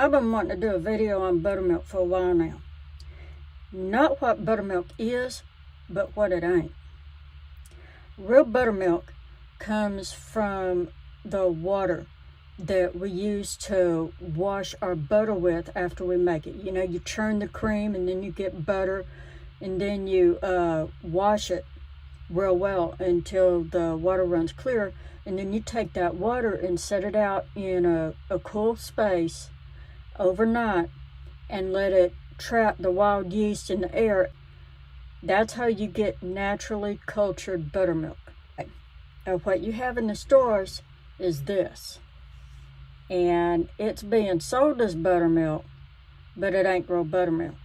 I've been wanting to do a video on buttermilk for a while now. Not what buttermilk is, but what it ain't. Real buttermilk comes from the water that we use to wash our butter with after we make it. You know, you churn the cream and then you get butter, and then you wash it real well until the water runs clear, and then you take that water and set it out in a cool space overnight and let it trap the wild yeast in the air. That's how you get naturally cultured buttermilk. What you have in the stores is this, and it's being sold as buttermilk, but it ain't real buttermilk.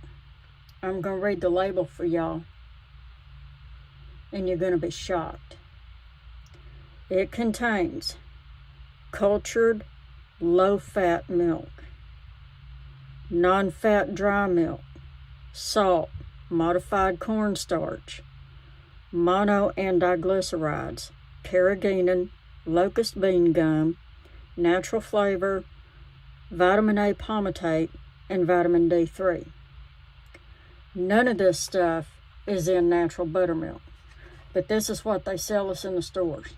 I'm gonna read the label for y'all, and you're gonna be shocked. It contains cultured low-fat milk, non-fat dry milk, salt, modified cornstarch, mono and diglycerides, carrageenan, locust bean gum, natural flavor, vitamin A palmitate, and vitamin D3. None of this stuff is in natural buttermilk, but this is what they sell us in the stores.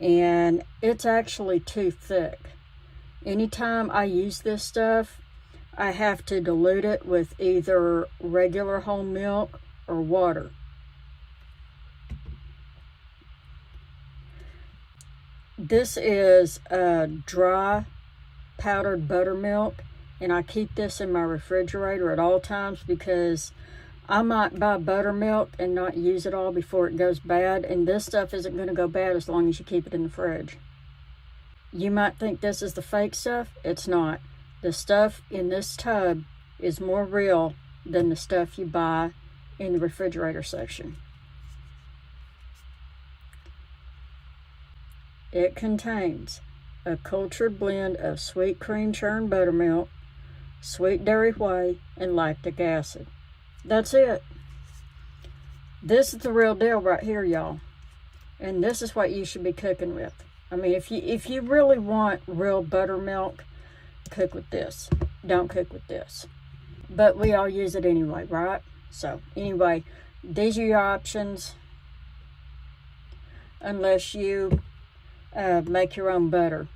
And it's actually too thick. Anytime I use this stuff, I have to dilute it with either regular whole milk or water. This is a dry powdered buttermilk, and I keep this in my refrigerator at all times because I might buy buttermilk and not use it all before it goes bad, and this stuff isn't going to go bad as long as you keep it in the fridge. You might think this is the fake stuff. It's not. The stuff in this tub is more real than the stuff you buy in the refrigerator section. It contains a cultured blend of sweet cream churned buttermilk, sweet dairy whey, and lactic acid. That's it. This is the real deal right here, y'all. And this is what you should be cooking with. I mean, if you really want real buttermilk, cook with this. Don't cook with this. But we all use it anyway, right? So, anyway, these are your options. Unless you make your own butter.